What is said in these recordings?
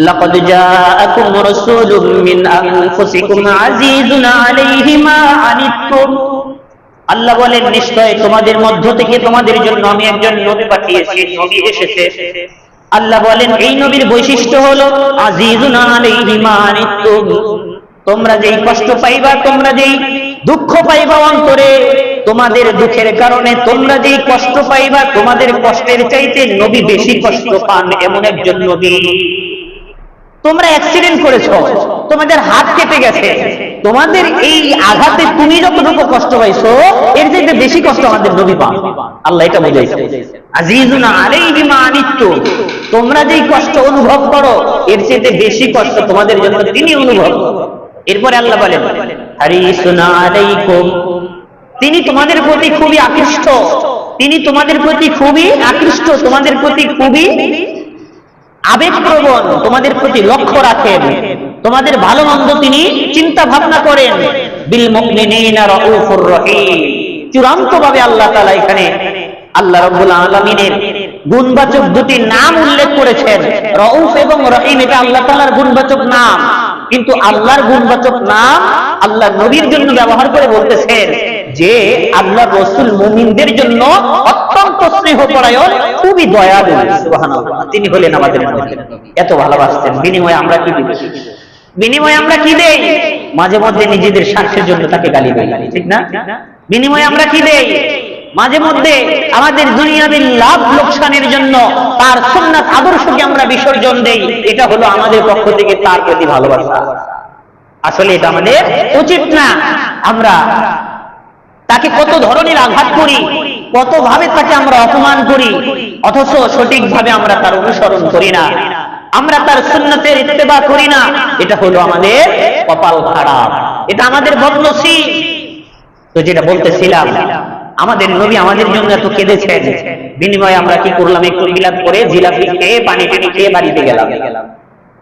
লাকাদ জাআকুম রাসূলুম মিন আনফুসিকুম আজিজুন আলাইহি মা আনিতুম। আল্লাহ বলেন নিশ্চয় তোমাদের মধ্য থেকে তোমাদের জন্য আমি একজন নবী পাঠিয়েছি, নবী এসেছে। আল্লাহ বলেন এই নবীর বৈশিষ্ট্য হলো আজিজুন আলাইহি মা আনিতুম, তোমরা যেই কষ্ট পাইবা, তোমরা যেই দুঃখ পাইবা অন্তরে, তোমাদের দুঃখের কারণে তোমরা যেই কষ্ট পাইবা, তোমাদের কষ্টের চাইতে নবী বেশি কষ্ট পান এমন একজন নবী। তোমরা অ্যাক্সিডেন্ট করেছো, তোমাদের হাত কেটে গেছে, তোমাদের এই আঘাতে তুমি যতটুকু কষ্ট পাইছো এর চাইতে বেশি কষ্ট আমাদের নবী পান। আল্লাহ এটা বুঝাইছে আজিজুন আলাইহি মা আনিতুম, তোমরা যেই কষ্ট অনুভব করো এর চাইতে বেশি কষ্ট তোমাদের জন্য তিনি অনুভব করেন। এরপরে আল্লাহ বলেন হারিসুন আলাইকুম, তিনি তোমাদের প্রতি খুবই আকৃষ্ট, তিনি তোমাদের প্রতি খুবই আকৃষ্ট, তোমাদের প্রতি খুবই আবেগপ্রবণ, তোমাদের প্রতি লক্ষ্য রাখেন, তোমাদের ভালো মন্দ তিনি চিন্তা ভাবনা করেন। বিল মুমিনিনা রাউফুর রহিম, চূড়ান্ত ভাবে আল্লাহ তাআলা এখানে আল্লাহ রাব্বুল আলামিনের গুণবাচক দুটি নাম উল্লেখ করেছেন, রাউফ এবং রহিম। এটা আল্লাহ তাআলার গুণবাচক নাম, কিন্তু আল্লাহর গুণবাচক নাম আল্লাহ নবীর জন্য ব্যবহার করে বলতেছেন যে আল্লাহ রাসূল মুমিনদের জন্য অত্যন্ত স্নেহপরায়ণ, খুবই দয়ালু। সুবহানাল্লাহ, তিনি হলেন আমাদের নবী, এত ভালোবাসতেন। বিনিময়ে আমরা কি দিই? বিনিময়ে আমরা কি দেই? মাঝে মধ্যে নিজেদের স্বার্থের জন্য তাকে গালি দেই, ঠিক না? বিনিময়ে আমরা কি দেই? মাঝে মধ্যে আমাদের দুনিয়াবী লাভ লোকসানের জন্য তার সুন্নাত আদর্শকে আমরা বিসর্জন দেই। এটা হলো আমাদের পক্ষ থেকে তার প্রতি ভালোবাসা। আসলে এটা আমাদের উচিত না। আমরা তাকে কত ধরনের আঘাত করি, কত ভাবে তাকে আমরা অপমান করি, অথচ সঠিকভাবে আমরা তার অনুসরণ করি না, আমরা তার সুন্নতের ইত্তেবা করি না। এটা হলো আমাদের কপাল খারাপ, এটা আমাদের বদনসিব। তো যেটা বলতেছিলাম, আমাদের নবী আমাদের জন্য এত কেঁদেছেন, বিনিময়ে আমরা কি করলাম? একটু মিলাদ করে জিলাপি খেয়ে পানি টানি খেয়ে বাড়িতে গেলাম।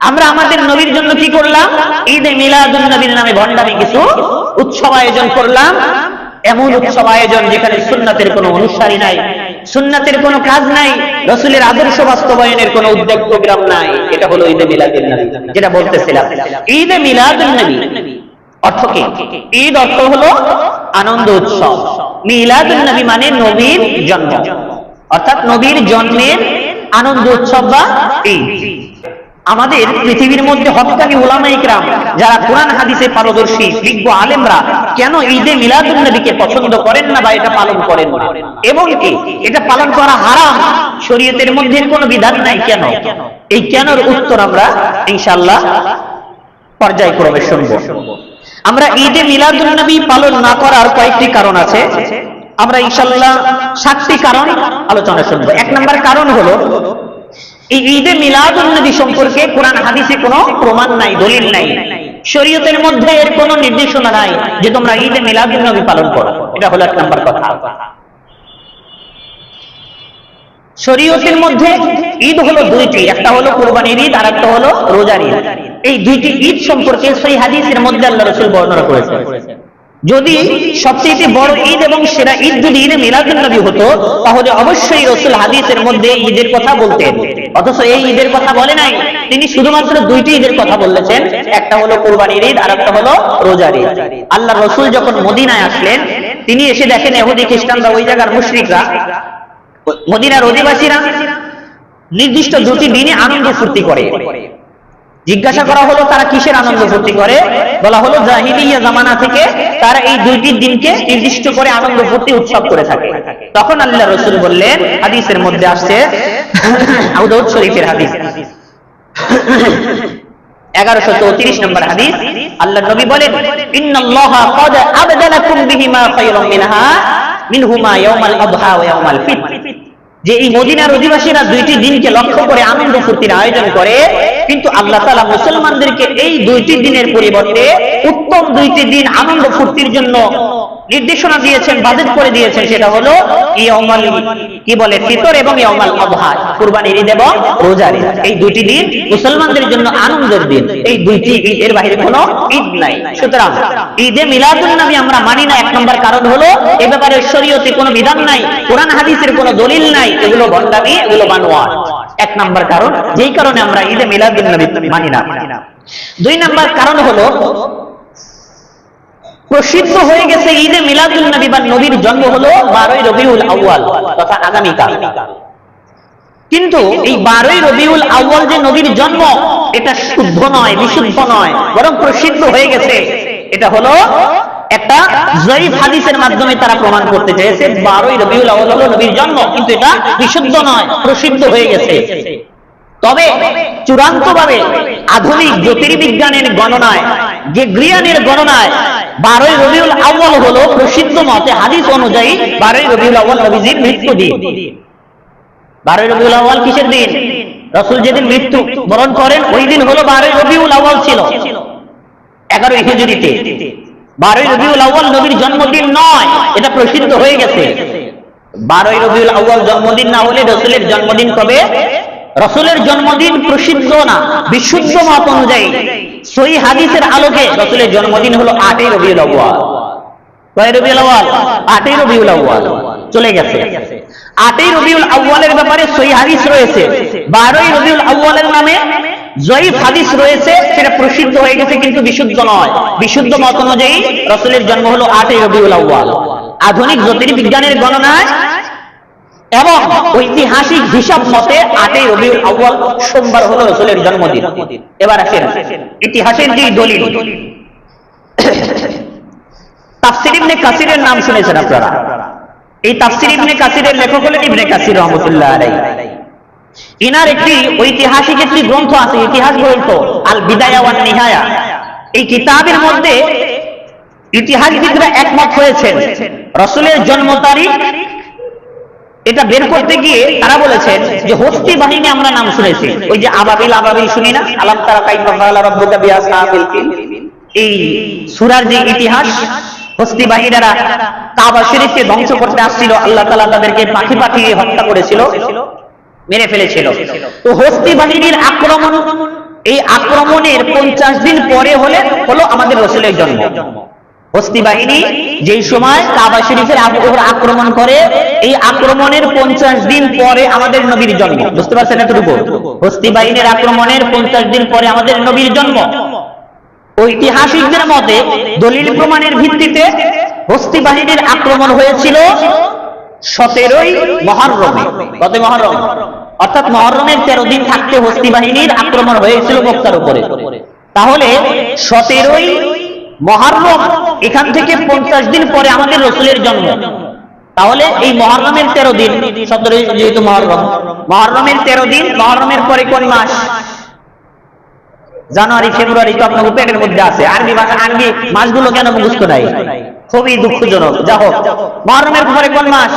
আমরা আমাদের নবীর জন্য কি করলাম? ঈদে মিলাদুন নবীর নামে ভণ্ডামি কিছু উৎসব আয়োজন করলাম। এমন উৎসব আয়োজন যেখানে সুন্নাতের কোনো অনুসারী নাই, সুন্নাতের কোনো কাজ নাই, রাসূলের আদর্শ বাস্তবায়নের কোনো উদ্যোগ প্রোগ্রাম নাই। এটা হলো ঈদে মিলাদুন নবী। যেটা বলতেছিলাম, ঈদে মিলাদুন নবী অর্থ কি? ঈদ অর্থ হলো আনন্দ উৎসব, মিলাদুন নবী মানে নবীর জন্ম, অর্থাৎ নবীর জন্মের আনন্দ উৎসব বা ঈদ। আমাদের পৃথিবীর মধ্যে হক্কানি উলামায়ে কিরাম যারা কোরআন হাদিসে পারদর্শী বিজ্ঞ আলেমরা কেন ঈদে মিলাদুন নবীকে পছন্দ করেন না বা এটা পালন করেন না, এবং কি এটা পালন করা হারাম, শরীয়তের মধ্যে কোনো বিধান নাই কেন? এই কেনর উত্তর আমরা ইনশাআল্লাহ পর্যায়ক্রমে শুনব। আমরা ঈদে মিলাদুন নবী পালন না করার কয়েকটি কারণ আছে, আমরা ইনশাআল্লাহ 7টি কারণ আলোচনা শুনব। 1 নম্বর কারণ হলো এই ঈদে মিলাদুন নবী সম্পর্কে কোরআন হাদিসে কোনো প্রমাণ নাই, দলিল নাই, শরীয়তের মধ্যে এর কোনো নির্দেশনা নাই যে তোমরা ঈদে মিলাদুন নবী পালন করো। এটা হলো 1 নম্বর কথা। শরীয়তের মধ্যে ঈদ হলো দুইটি, একটা হলো কুরবানির ঈদ আর একটা হলো রোজার ঈদ। এই দুইটি ঈদ সম্পর্কে সহিহ হাদিসের মধ্যে আল্লাহ রাসূল বর্ণনা করেছেন। যদি সবচেয়ে বড় ঈদ এবং সেরা ঈদ যদি ঈদে মিলাদুন নবী হতো, তাহলে অবশ্যই রাসূল হাদিসের মধ্যে ঈদের কথা বলতেন, অথচ এই ঈদের কথা বলে নাই। তিনি শুধুমাত্র দুইটি ঈদের কথা বলেছেন, একটা হলো কুরবানির ঈদ আর একটা হলো রোজার ঈদ। আল্লাহ রাসূল যখন মদিনায় আসলেন, তিনি এসে দেখেন ইহুদি খ্রিস্টানরা, ওই জায়গার মুশরিকরা, মদিনার অধিবাসীরা নির্দিষ্ট দুটি দিনে আনন্দ ফুর্তি করে। জিজ্ঞাসা করা হলো তারা কিসের আনন্দ ফুর্তি করে? বলা হলো জাহিলিয়া জামানা থেকে তারা এই দুইটি দিনকে নির্দিষ্ট করে আনন্দ ফুর্তি উৎসব করে থাকে। তখন আল্লাহ রাসূল বললেন, হাদিসের মধ্যে আসছে, আবু দাউদ শরীফের হাদিস 1134 নম্বর হাদিস, আল্লাহ নবী বলেন, ইন্নাল্লাহা ক্বাদ আবদালাকুম বিহিমা খায়রাম মিনহুমা ইয়াউমাল আযহা ওয়া ইয়াউমাল ফিতর। যে এই মদিনার অধিবাসীরা দুইটি দিনকে লক্ষ্য করে আনন্দ ফুর্তির আয়োজন করে, কিন্তু আল্লাহ তাআলা মুসলমানদেরকে এই দুইটি দিনের পরিবর্তে উত্তম দুইটি দিন আনন্দ ফুর্তির জন্য নির্দেশনা দিয়েছেন, বাজেট করে দিয়েছেন। সেটা হলো ইয়াউমাল ফিতর এবং ইয়াউমাল আযহা, কুরবানির ঈদ এবং রোজার ঈদ। এই দুইটি দিন মুসলমানদের জন্য আনন্দের দিন, এই দুইটি ঈদের বাইরে কোনো ঈদ নাই। সুতরাং ঈদে মিলাদুন নবী আমরা মানি না। 1 নম্বর কারণ হলো এই ব্যাপারে শরীয়তে কোনো বিধান নাই, কোরআন হাদিসের কোনো দলিল নাই, এগুলো ভণ্ডামি, এগুলো বানোয়াট। এক নাম্বার কারণ, যেই কারণে আমরা ঈদে মিলাদুন নবী মানি না। দুই নাম্বার কারণ হলো, প্রসিদ্ধ হয়ে গেছে ঈদে মিলাদুন নবী বা নবীর জন্ম হলো 12ই রবিউল আউয়াল তথা আগামীকাল। কিন্তু এই 12ই রবিউল আউয়াল যে নবীর জন্ম, এটা শুদ্ধ নয়, বিশুদ্ধ নয়, বরং প্রসিদ্ধ হয়ে গেছে। এটা হলো একটা জয়ীফ হাদিসের মাধ্যমে তারা প্রমাণ করতে চেয়েছে 12ই রবিউল আউয়াল হলো নবীর জন্ম, কিন্তু এটা বিশুদ্ধ নয়, প্রসিদ্ধ হয়ে গেছে। তবে চূড়ান্তভাবে আধুনিক জ্যোতির্বিজ্ঞানের গণনায়, যে গ্রিয়ানের গণনায় 12ই রবিউল আউয়াল হলো প্রসিদ্ধ মতে হাদিস অনুযায়ী 12ই রবিউল আউয়াল নবীজির মৃত্যু দিন। 12ই রবিউল আউয়াল কিসের দিন? রাসূল যেদিন মৃত্যু বরণ করেন ওই দিন হলো 12ই রবিউল আউয়াল ছিল 11ই হিজরিতে। 12ই রবিউল আউয়াল নবীর জন্মদিন নয়, এটা প্রসিদ্ধ হয়ে গেছে। 12ই রবিউল আউয়াল জন্মদিন না হলে রাসূলের জন্মদিন কবে? রাসূলের জন্মদিন প্রসিদ্ধ না, বিশুদ্ধ মত অনুযায়ী সহিহ হাদিসের আলোকে রাসূলের জন্মদিন হলো 8ই রবিউল আউয়াল। কয় রবিউল আউয়াল? 8ই রবিউল আউয়াল চলে গেছে। 8ই রবিউল আউয়ালের ব্যাপারে সহিহ হাদিস রয়েছে, 12ই রবিউল আউয়ালের নামে জয়ীফ হাদিস রয়েছে, সেটা প্রসিদ্ধ হয়ে গেছে কিন্তু বিশুদ্ধ নয়। বিশুদ্ধ মত অনুযায়ী রাসূলের জন্ম হলো 8ই রবিউল আউয়াল। আধুনিক জ্যোতির্বিজ্ঞানের গণনায় এবং ঐতিহাসিক হিসাব মতে 8ই রবিউল আউয়াল সোমবার হলো রাসূলের জন্মদিন। এবার আসেন ইতিহাসের যে দলিল। তাফসীর ইবনে কাসিরের নাম শুনেছেন আপনারা? এই তাফসীর ইবনে কাসিরের লেখক হলেন ইবনে কাসির রাহমাতুল্লাহ আলাইহি। ইনার একটি ঐতিহাসিক একটি গ্রন্থ আছে, ইতিহাস গ্রন্থ আল বিদায়া ওয়ান নিহায়া। এই কিতাবের মধ্যে ইতিহাসবিদরা একমত হয়েছেন রাসূলের জন্ম তারিখ এটা বের করতে গিয়ে তারা বলেছেন যে হস্তি বাহিনী আমরা নাম শুনেছি, ওই যে আবাবিল আবাবিল শুনি না, আলাম তারা কাইফা ফাআলা রাব্বুকা বিআসহাবিল ফিল। এই সূরার যে ইতিহাস, হস্তি বাহিনীরা কাবা শরীফকে ধ্বংস করতে আসছিল, আল্লাহ তাআলা তাদেরকে পাখি পাঠিয়ে হত্যা করেছিল, মেরে ফেলেছিল। তো হস্তি বাহিনীর আক্রমণ, এই আক্রমণের 50 দিন পরে হলো আমাদের রাসূলের জন্ম। হস্তি বাহিনী যেই সময় কাবা শরীফের উপর আক্রমণ করে, এই আক্রমণের 50 দিন পরে আমাদের নবীর জন্ম। বুঝতে পারছেন এতটুকু? হস্তি বাহিনীর আক্রমণের 50 দিন পরে আমাদের নবীর জন্ম। ঐতিহাসিকদের মতে দলিল প্রমাণের ভিত্তিতে হস্তি বাহিনীর আক্রমণ হয়েছিল 17ই মুহররমে। কত মুহররম? অর্থাৎ মুহররমের 13 দিন থাকতে হস্তি বাহিনীর আক্রমণ হয়েছিল মক্কার উপরে। তাহলে 17ই মুহররম, এখান থেকে 50 দিন পরে আমাদের রাসূলের জন্ম। তাহলে এই মুহররমের 13 দিন, 17 যেহেতু মুহররম, মুহররমের 13 দিন, মুহররমের পরে কোন মাস? জানুয়ারি ফেব্রুয়ারি তো আপনার পেটের মধ্যে আছে। আরবি ভাষা, আরবি মাসগুলো কেন মুখস্থ নাই? খুবই দুঃখজনক। যা হোক, মুহররমের পরে কোন মাস?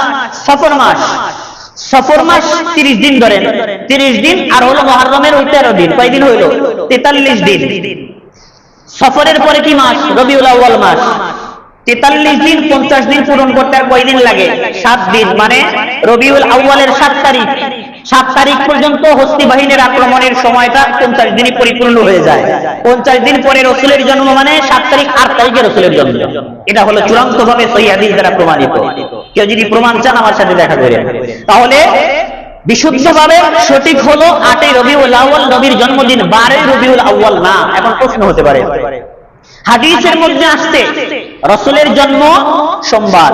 সফর মাস। সফর মাস 30 দিন ধরেন, 30 দিন আর হলো মুহররমের ওই 13 দিন, কয় দিন হইল? 43 দিন। সফরের পরে কি মাস? রবিউল আউয়াল মাস। 43 দিন 50 দিন পূরণ করতে আর কয় দিন লাগে? 7 দিন। মানে রবিউল আউয়ালের 7 তারিখ, 7 তারিখ পর্যন্ত হস্তি বাহিনীর আক্রমণের সময়টা 50 দিনই পরিপূর্ণ হয়ে যায়। 50 দিন পরে রাসূলের জন্ম, মানে 7 তারিখ 8 তারিখে রাসূলের জন্ম। এটা হলো চূড়ান্তভাবে সহিহ হাদিস দ্বারা প্রমাণিত। কেউ যদি প্রমাণ চান আমার সাথে দেখা করেন। তাহলে বিশুদ্ধভাবে সঠিক হলো 8ই রবিউল আউয়াল নবীর জন্মদিন, 12ই রবিউল আউয়াল না। এখন প্রশ্ন হতে পারে, হাদিসের মধ্যে আসছে রাসূলের জন্ম সোমবার,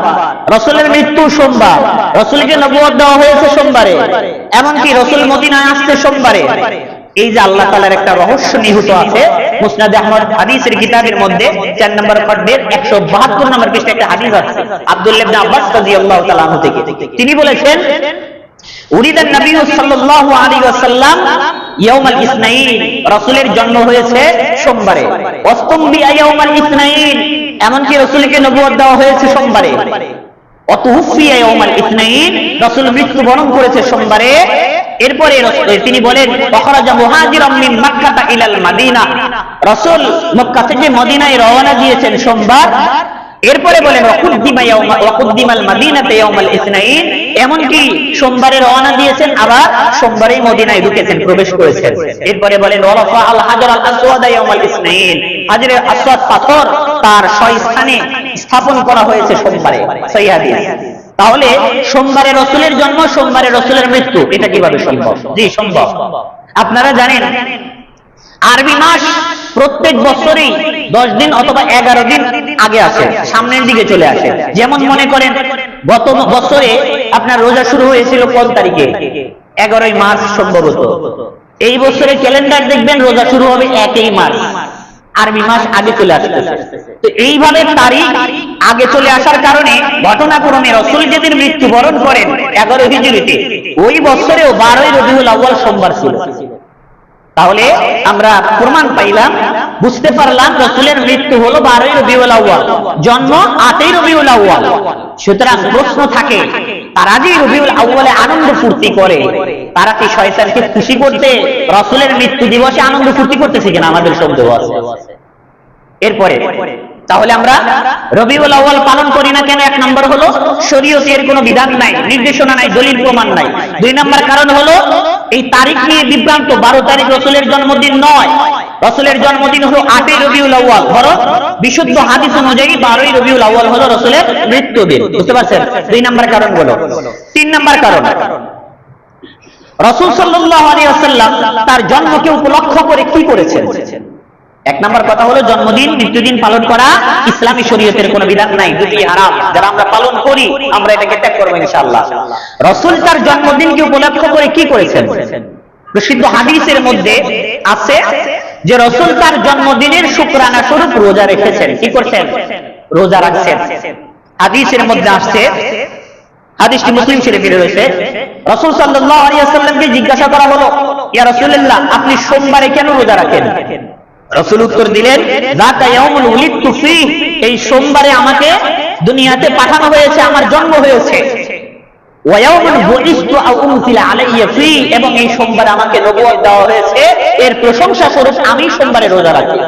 রাসূলের মৃত্যু সোমবার, রাসূলকে নবুয়ত দেওয়া হয়েছে সোমবারে, এমনকি রাসূল মদিনায় আসছে সোমবারে। এই যে আল্লাহ তাআলার একটা রহস্য নিহিত আছে মুসনাদে আহমদ হাদিসের কিতাবের মধ্যে 4 নম্বর খণ্ডের 172 নম্বর পৃষ্ঠায় একটা হাদিস আছে আব্দুল্লাহ ইবনে আব্বাস রাদিয়াল্লাহু তাআলা আনহু থেকে। তিনি বলেছেন, উরিদান নবী সাল্লাল্লাহু আলাইহি ওয়াসাল্লাম ইয়াউমাল ইসনাইন, রাসূলের জন্ম হয়েছে সোমবারে। ওয়াসতুমবি ইয়াউমাল ইসনাইন, এমনকি রাসূলকে নবুয়ত দেওয়া হয়েছে সোমবারে। ওয়াতুফিয়া ইয়াউমাল ইসনাইন, রাসূল মৃত্যুবরণ করেছে সোমবারে। এরপরে তিনি বলেন, ওয়াখরাজা মুহাজিরাম মিন মক্কা ইলাল মাদিনা, রাসূল মক্কা থেকে মদিনায় রওনা দিয়েছেন সোমবার। এরপরে বলেন ওয়াকুদ্দিমাল মাদিনাতে ইয়াউমাল ইসনাইন, এমনকি সোমবারে রওনা দিয়েছেন, আবার সোমবারেই মদিনায় ঢুকেছেন, প্রবেশ করেছেন। এরপরে বলেন ওয়ারাফা আল হাজার আল আসওয়াদ ইয়াউমাল ইসনাইন, হাজরে আসওয়াদ পাথর তার 6 স্থানে স্থাপন করা হয়েছে সোমবারে। সহিহ হাদিস। তাহলে সোমবারে রসুলের জন্ম, সোমবারে রসুলের মৃত্যু, এটা কিভাবে সম্ভব? জি সম্ভব। আপনারা জানেন আরবি মাস প্রত্যেক বছরই 10 দিন অথবা 11 দিন আগে আসে, সামনের দিকে চলে আসে। যেমন মনে করেন গত বছরে আপনার রোজা শুরু হয়েছিল কোন তারিখে? 11ই মার্চ সম্ভবত। এই বছরে ক্যালেন্ডার দেখবেন রোজা শুরু হবে 1ই মার্চ, আরবি মাস আগে চলে আসতেছে। তো এইভাবে তারিখ আগে চলে আসার কারণে ঘটনাক্রমে রাসূল যেদিন মৃত্যুবরণ করেন 11 হিজরিতে, ওই বছরেও 12ই রবিউল আউয়াল সোমবার ছিল। তাহলে আমরা প্রমাণ পাইলাম, বুঝতে পারলাম রাসূলের মৃত্যু হলো 12ই রবিউল আউয়াল, জন্ম 8ই রবিউল আউয়াল। সুতরাং প্রশ্ন থাকে, তারা যে রবিউল আউয়ালে আনন্দ ফুর্তি করে, তারা কি শয়তানকে খুশি করতে রাসূলের মৃত্যু দিবসে আনন্দ ফুর্তি করতেছে কিনা? আমাদের সন্দেহ আছে। এরপরে তাহলে আমরা রবিউল আউয়াল পালন করি না কেন? এক নম্বর হলো শরীয়তের কোনো বিধান নাই, নির্দেশনা নাই, দলিল প্রমাণ নাই। 2 নম্বর কারণ হলো এই তারিখ নিয়ে বিভ্রান্ত। 12 তারিখ রাসূলের জন্মদিন নয়, রাসূলের জন্মদিন হলো 8ই রবিউল আউয়াল। বরং বিশুদ্ধ হাদিস অনুযায়ী 12ই রবিউল আউয়াল হলো রাসূলের মৃত্যুদিন। বুঝতে পারছেন? 2 নম্বর কারণ হলো। 3 নম্বর কারণ, রাসূল সাল্লাল্লাহু আলাইহি ওয়াসাল্লাম তার জন্মকে উপলক্ষ করে কি করেছেন? এক নম্বর কথা হলো জন্মদিন মৃত্যুদিন পালন করা ইসলামী শরীয়তের কোনো বিধান নাই, দুটি হারাম। যারা আমরা পালন করি আমরা এটাকে ত্যাগ করব ইনশাআল্লাহ। রাসূল তার জন্মদিনকে উপলক্ষ করে কি করেছেন? প্রসিদ্ধ হাদিসের মধ্যে আছে যে রাসূল তার জন্মদিনের শুকরানা স্বরূপ রোজা রেখেছেন। কি করছেন? রোজা রাখছেন। হাদিসের মধ্যে আসছে, হাদিসটি মুসলিম শরীফে রয়েছে, রাসূল সাল্লাল্লাহু আলাইহি ওয়াসাল্লামকে জিজ্ঞাসা করা হলো, ইয়া রাসূলুল্লাহ, আপনি সোমবারে কেন রোজা রাখেন? রাসূল উত্তর দিলেন, যাকা ইয়াউমুল উলিদতু ফীহ, এই সোমবারে আমাকে দুনিয়াতে পাঠানো হয়েছে, আমার জন্ম হয়েছে। ওয়া ইয়াউমুল বুইসতু আও উনজিলা আলাইয়া ফীহ, এবং এই সোমবারে আমাকে নবুয়ত দেওয়া হয়েছে, এর প্রশংসা স্বরূপ আমি সোমবারে রোজা রাখি।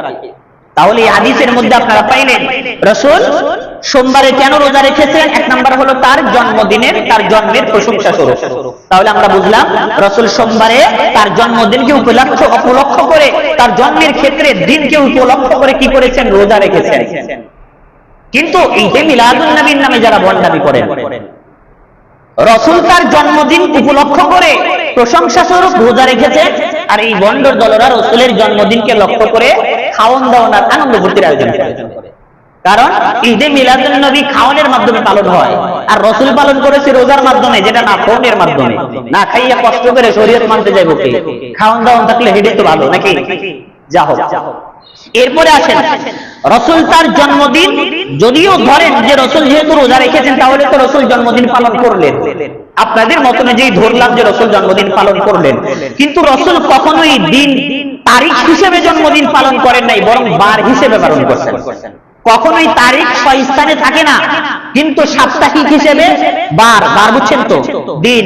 তাহলে এই হাদিসের মধ্যে আপনারা পাইলেন রাসূল সোমবারে কেন রোজা রেখেছেন? এক নাম্বার হলো তার জন্মদিনের, তার জন্মের প্রশংসা স্বরূপ। তাহলে আমরা বুঝলাম রাসূল সোমবারে তার জন্মদিনকে উপলক্ষ করে, তার জন্মের ক্ষেত্রে দিনকে উপলক্ষ করে কি করেছেন? রোজা রেখেছেন। কিন্তু এই যে মিলাদুন নবীর নামে যারা ভণ্ডামি করেন, রাসূল তার জন্মদিন উপলক্ষ করে প্রশংসা স্বরূপ রোজা রেখেছেন, আর এই ভণ্ডর দলরা রাসূলের জন্মদিনকে লক্ষ্য করে খাওয়ান দাওয়ান আনন্দ ফুর্তির আয়োজন করে। কারণ ঈদে মিলাদুন নবী খাওয়ানোর মাধ্যমে পালন হয়, আর রাসূল পালন করেছে রোজার মাধ্যমে, যেটা না খাওয়ানোর মাধ্যমে। না খাইয়া কষ্ট করে শরীয়ত মানতে যাইব কি? খাওয়ান দাওয়ান থাকলে হেডে তো ভালো নাকি? যা হোক। এরপরে আসেন, রাসূল তার জন্মদিন, যদিও ধরেন যে রাসূল যেহেতু রোজা রেখেছেন তাহলে তো রাসূল জন্মদিন পালন করলেন, আপনাদের মতনে যেই ধরলাম যে রাসূল জন্মদিন পালন করলেন, কিন্তু রাসূল কখনোই দিন তারিখ হিসেবে জন্মদিন পালন করেন নাই, বরং বার হিসেবে পালন করছেন। কখনোই তারিখ স্থানে থাকে না, কিন্তু সাপ্তাহিক হিসেবে বার, বার বুঝছেন তো, দিন,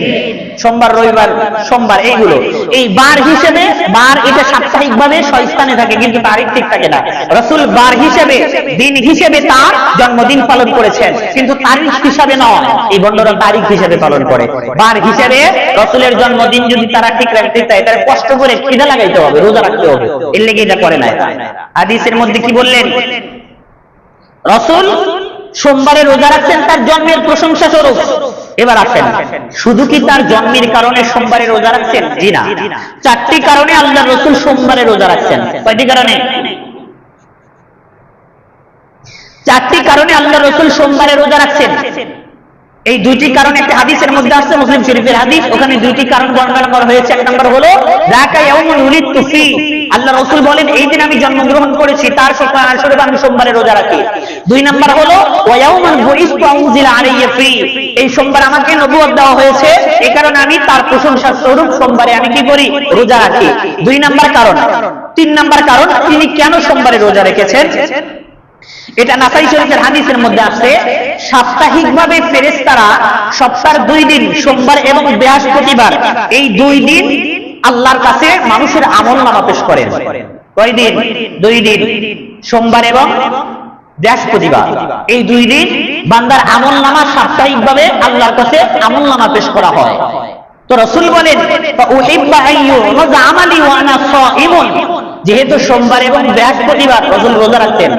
সোমবার রবিবার সোমবার, এইগুলো এই বার হিসেবে, বার এটা সাপ্তাহিক ভাবে স্থানে থাকে, কিন্তু তারিখ ঠিক থাকে না। রাসূল বার হিসেবে, দিন হিসেবে তার জন্মদিন পালন করেছেন, কিন্তু তারিখ হিসাবে নয়। এই বন্ধুরা তারিখ হিসেবে পালন করে, বার হিসেবে। রাসূলের জন্মদিন যদি তারা ঠিক রাখতে চায় তাহলে কষ্ট করে খিদা লাগাইতে হবে, রোজা রাখতে হবে, এর লেগে এটা করে না। হাদিসের মধ্যে কি বললেন? রাসূল সোমবারে রোজা রাখছেন তার জন্মের প্রশংসা স্বরূপ। এবার আসেন, শুধু কি তার জন্মের কারণে সোমবারে রোজা রাখছেন? জি না, 4টি কারণে আল্লাহর রাসূল সোমবারে রোজা রাখছেন। কয়টি কারণে? 4টি কারণে আল্লাহর রাসূল সোমবারে রোজা রাখছেন। এই 2টি কারণ একটা হাদিসের মধ্যে আছে, মুসলিম শরীফের হাদিস, ওখানে 2টি কারণ বর্ণনা করা হয়েছে। এক নম্বর হলো যাকা ইয়াউমুল উলিদতু ফী, আল্লাহ রাসূল বলেন এই দিন আমি জন্মগ্রহণ করেছি, তার শুকরানা স্বরূপ আমি সোমবারে রোজা রাখি। 2 নম্বর হলো ওয়া ইয়াউমুল বুইসতু উনজিলা আলাইয়া ফী, এই সোমবার আমাকে নবুয়ত দেওয়া হয়েছে, এই কারণে আমি তার প্রশংসা স্বরূপ সোমবারে আমি কি করি? রোজা রাখি। 2 নম্বর কারণ। 3 নম্বর কারণ, তিনি কেন সোমবারে রোজা রেখেছেন? এটা নাসাই শরীফের হাদিসের মধ্যে আছে, সাপ্তাহিকভাবে ফেরেশতারা সপ্তাহের 2 দিন, সোমবার এবং বৃহস্পতিবার, এই 2 দিন আল্লাহর কাছে মানুষের আমলনামা পেশ করেন। কয় দিন? 2 দিন, সোমবার এবং বৃহস্পতিবার। এই 2 দিন বান্দার আমলনামা সাপ্তাহিকভাবে আল্লাহর কাছে আমলনামা পেশ করা হয়। তো রাসূল বলেন উহিব্বা আইয়ুরজা আমালি ওয়া আনা সাইমুন, যেহেতু সোমবার এবং বৃহস্পতিবার রাসূল রোজা রাখতেন,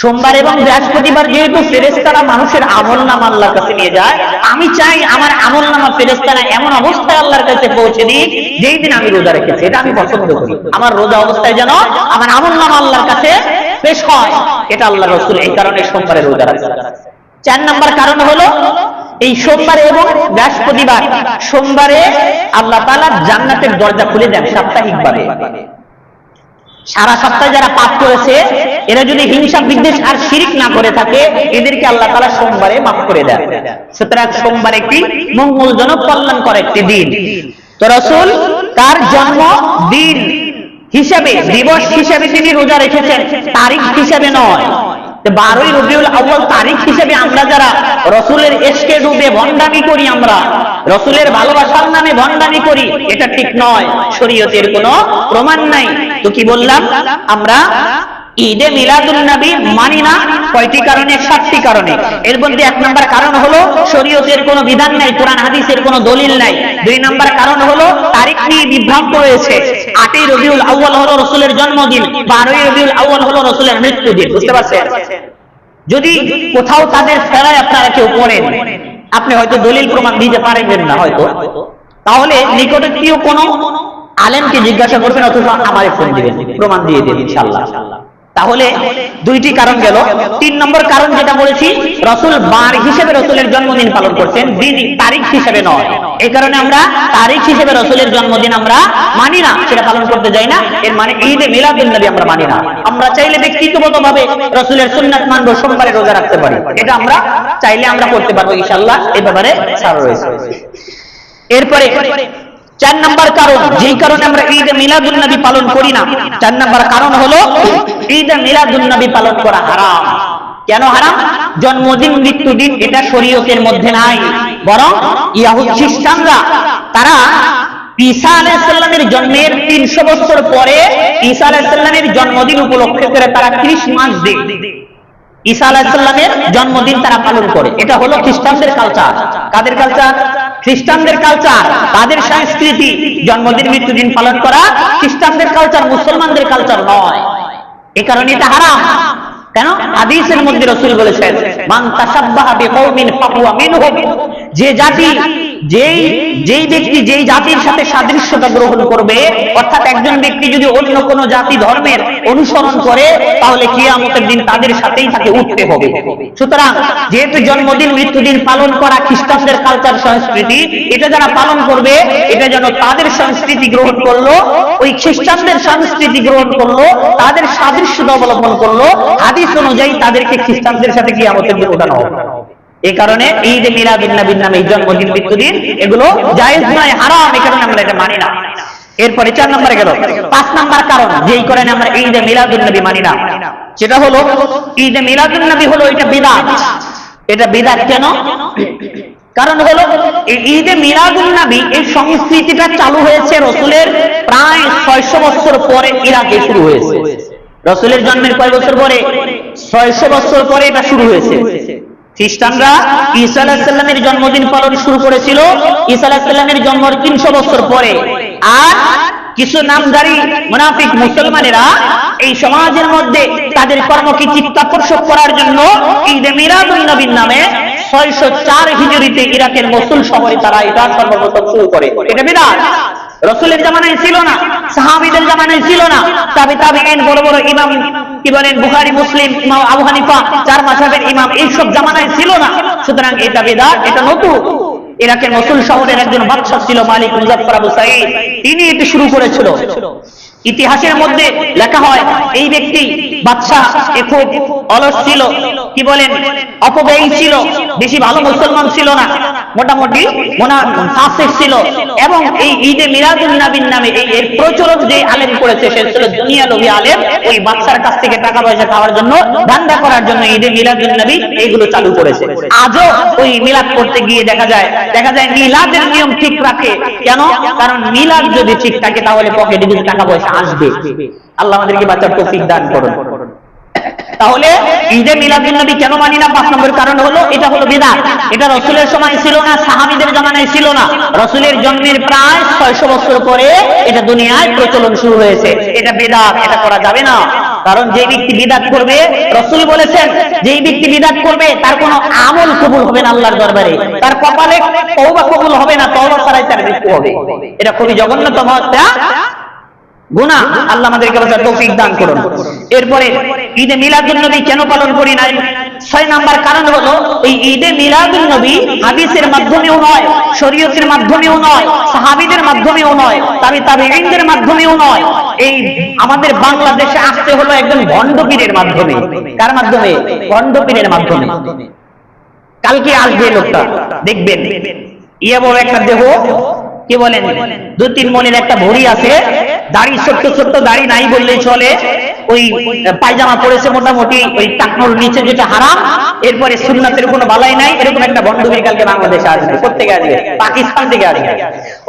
সোমবার এবং বৃহস্পতিবার যেহেতু ফেরেশতারা মানুষের আমলনামা আল্লাহর কাছে নিয়ে যায়, আমি চাই আমার আমলনামা ফেরেশতারা এমন অবস্থায় আল্লাহর কাছে পৌঁছে দিক যেই দিন আমি রোজা রেখেছি। এটা আমি পছন্দ করি, আমার রোজা অবস্থায় যেন আমার আমলনামা আল্লাহর কাছে পেশ হয়। এটা আল্লাহ রাসূল এই কারণে সোমবারে রোজা রাখেন। 4 নম্বর কারণ হলো এই সোমবারে এবং বৃহস্পতিবার, সোমবারে আল্লাহ তাআলা জান্নাতের দরজা খুলে দেন সাপ্তাহিকভাবে। সারা সপ্তাহে যারা পাপ করেছে, এরা যদি হিংসা বিদ্বেষ আর শিরক না করে থাকে, এদেরকে আল্লাহ তাআলা সোমবারে মাফ করে দেন। সুতরাং সোমবার একটি মঙ্গলজনক কল্যাণকর একটি দিন। তো রাসূল তার জন্ম দিন হিসাবে, দিবস হিসাবে তিনি রোজা রেখেছেন, তারিখ হিসাবে নয়। 12ই রবিউল আউয়াল তারিখ হিসেবে আমরা যারা রাসূলের ইশকে ডুবে ভণ্ডামি করি, আমরা রাসূলের ভালোবাসার নামে ভণ্ডামি করি, এটা ঠিক নয়, শরীয়তের কোনো প্রমাণ নাই। তো কি বললাম, আমরা ঈদে মিলাদুন নবী মানি না কয়টি কারণে? 7টি কারণে। এর মধ্যে 1 নম্বর কারণ হলো শরীয়তের কোনো বিধান নাই, কোরআন হাদিসের কোনো দলিল নাই। 2 নম্বর কারণ হলো তারিখ নিয়ে বিভ্রান্ত রয়েছে। 8ই রবিউল আউয়াল হলো রাসূলের জন্মদিন, 12ই রবিউল আউয়াল হলো রাসূলের মৃত্যুদিন। বুঝতে পারছেন? যদি কোথাও তাদের ফেরায় আপনারা কেউ পড়েন, আপনি হয়তো দলিল প্রমাণ দিতে পারবেন না হয়তো, তাহলে নিকটস্থীয় কোনো আলেমকে জিজ্ঞাসা করবেন অথবা আমারে ফোন দিবেন, প্রমাণ দিয়ে দেবেন ইনশাআল্লাহ। তাহলে 2টি কারণ গেল। 3 নম্বর কারণ যেটা বলেছি, রাসূল বার হিসেবে রাসূলের জন্মদিন পালন করছেন, দিন তারিখ হিসেবে নয়। এই কারণে আমরা তারিখ হিসেবে রাসূলের জন্মদিন আমরা মানি না, সেটা পালন করতে যাই না। এর মানে ঈদে মিলাদুন নবী আমরা মানি না। আমরা চাইলে ব্যক্তিগতভাবে রাসূলের সুন্নাত মানব, সোমবারে রোজা রাখতে পারি, এটা আমরা চাইলে আমরা করতে পারবো ইনশাআল্লাহ। এই ব্যাপারে ছাড় রয়েছে। এরপরে 4 নম্বর কারণ, যেই কারণে আমরা ঈদে মিলাদুন নবী পালন করি না, 4 নম্বর কারণ হলো ঈদে মিলাদুন নবী পালন করা হারাম। কেন হারাম? জন্মদিন মৃত্যুদিন এটা শরীয়তের মধ্যে নাই, বরং ইহুদি খ্রিস্টানরা তারা ঈসা আলাইহিস সালামের জন্মের 300 বছর পরে ঈসা আলাইহিস সালামের জন্মদিন উপলক্ষে করে তারা ক্রিসমাস ডে, ঈসা আলাইহিস সালামের জন্মদিন তারা পালন করে। এটা হলো খ্রিস্টানদের কালচার। কাদের কালচার? খ্রিস্টানদের কালচার, তাদের সংস্কৃতি। জন্মদিন মৃত্যুদিন পালন করা খ্রিস্টানদের কালচার, মুসলমানদের কালচার নয়। এই কারণে এটা হারাম। কেন? হাদিসের মধ্যে রাসূল বলেছেন, মান তাশাব্বাহা বিকওমিন ফাহুয়া মিনহুম। যে জাতি, যেই ব্যক্তি যেই জাতির সাথে সাদৃশ্যতা গ্রহণ করবে, অর্থাৎ একজন ব্যক্তি যদি অন্য কোন জাতি ধর্মের অনুসরণ করে, তাহলে কিয়ামতের দিন তাদের সাথেই তাকে উঠতে হবে। সুতরাং যেহেতু জন্মদিন মৃত্যুদিন পালন করা খ্রিস্টানদের কালচার সংস্কৃতি, এটা যারা পালন করবে, এটা যেন তাদের সংস্কৃতি গ্রহণ করলো, ওই খ্রিস্টানদের সংস্কৃতি গ্রহণ করলো, তাদের সাদৃশ্যতা অবলম্বন করলো, হাদিস অনুযায়ী তাদেরকে খ্রিস্টানদের সাথে কিয়ামতের দিন উঠানো হবে। এই কারণে ঈদে মিলাদুন নবীর নামে জন্মদিন মৃত্যুদিন এগুলো জায়েজ নয়, হারাম। এই কারণে আমরা এটা মানি না। এরপরে 4 নম্বরে গেল। 5 নম্বর কারণ যেই কারণে আমরা ঈদে মিলাদুন নবী মানি না, সেটা হলো ঈদে মিলাদুন নবী হলো এটা বিদআত। এটা বিদআত কেন? কারণ হলো এই ঈদে মিলাদুন নবী এই সংস্কৃতিটা চালু হয়েছে রাসূলের প্রায় 600 বছর পরে ইরাকে শুরু হয়েছে। রাসূলের জন্মের কয় বছর পরে? 600 বছর পরে এটা শুরু হয়েছে। খ্রিস্টানরা ঈসা আলাইহিস সালামের জন্মদিন পালন শুরু করেছিল ঈসা আলাইহিস সালামের জন্মের 300 বছর পরে। আর কিছু নামধারী মুনাফিক মুসলমানেরা এই সমাজের মধ্যে তাদের কর্মকে চিত্তাকর্ষক করার জন্য ঈদে মিলাদুন নবীর নামে 604 হিজরিতে ইরাকের মসুল শহরে তারা এটা সর্বপ্রথম শুরু করে। এটা বিদআত। রাসূলের জামানায় ছিল না, সাহাবীদের জামানায় ছিল না, তাবিঈন বড় বড় ইমাম কি বলেন বুখারী মুসলিম ইমাম আবু হানিফা 4 মাযহাবের ইমাম এইসব জামানায় ছিল না। সুতরাং এটা বিদআত, এটা নতুন। ইরাকের মসুল শহরের একজন বাদশা ছিল মালিক মুজাফফর আবু সাঈদ, তিনি এটি শুরু করেছিল। ইতিহাসের মধ্যে লেখা হয় এই ব্যক্তি বাদশা খুব অলস ছিল, কি বলেন অপব্যয়ী ছিল, বেশি ভালো মুসলমান ছিল না, মোটামুটি ফাসিক ছিল। এবং এই ঈদে মিলাদুন নবীর নামে এই এর প্রচলন যে আলেম করেছে সে ছিল দুনিয়া লোভী আলেম। ওই বাদশার কাছ থেকে টাকা পয়সা খাওয়ার জন্য, ধান্দা করার জন্য ঈদে মিলাদুন নবী এইগুলো চালু করেছে। আজও ওই মিলাদ করতে গিয়ে দেখা যায় মিলাদের নিয়ম ঠিক রাখে। কেন? কারণ মিলাদ যদি ঠিক থাকে তাহলে পকেটে কিছু টাকা পয়সা আসবে। আল্লাহ আমাদেরকে বাঁচার তৌফিক দান করুন। তাহলে ঈদে মিলাদুন নবী কেন মানি না? 5 নম্বর কারণ হলো এটা হলো বিদআত। এটা রাসূলের সময় ছিল না, সাহাবীদের জামানায় ছিল না। রাসূলের জন্মের প্রায় 600 বছর পরে এটা দুনিয়ায় প্রচলন শুরু হয়েছে। এটা বিদআত, এটা করা যাবে না। কারণ যে ব্যক্তি বিদআত করবে, রাসূল বলেছেন যেই ব্যক্তি বিদআত করবে তার কোনো আমল কবুল হবে না আল্লাহর দরবারে, তার কপালে তওবা কবুল হবে না, তওবা ছাড়াই তার মৃত্যু হবে। এটা খুবই জঘন্যতম একটা গুনাহ। আল্লাহ আমাদেরকে বোঝার তৌফিক দান করুন। এরপরে ঈদে মিলাদুন নবী কেন পালন করি না? 6 নাম্বার কারণ হলো এই ঈদে মিলাদুন নবী হাদিসের মাধ্যমেও নয়, শরীয়তের মাধ্যমেও নয়, সাহাবীদের মাধ্যমেও নয়, তাবিঈনদের মাধ্যমেও নয়, এই আমাদের বাংলাদেশে আসতে হলো একজন ভণ্ড পীরের মাধ্যমে। কার মাধ্যমে? ভণ্ড পীরের মাধ্যমে। কালকে আসবে লোকটা, দেখবেন ইয়া বড় একটা দেহ, কি বলেন 2-3 মনের একটা ভরি আছে, দাড়ি ছোট্ট ছোট্ট দাড়ি নাই বললেই চলে, ওই পায়জামা পরেছে মোটামুটি ওই টাকনোর নিচে যেটা হারাম, এরপরে সুন্নাতের কোনো বালাই নাই, এরকম একটা বন্ধুবীর কালকে বাংলাদেশে আসবে। কোথেকে আসবে? পাকিস্তান থেকে আসবে।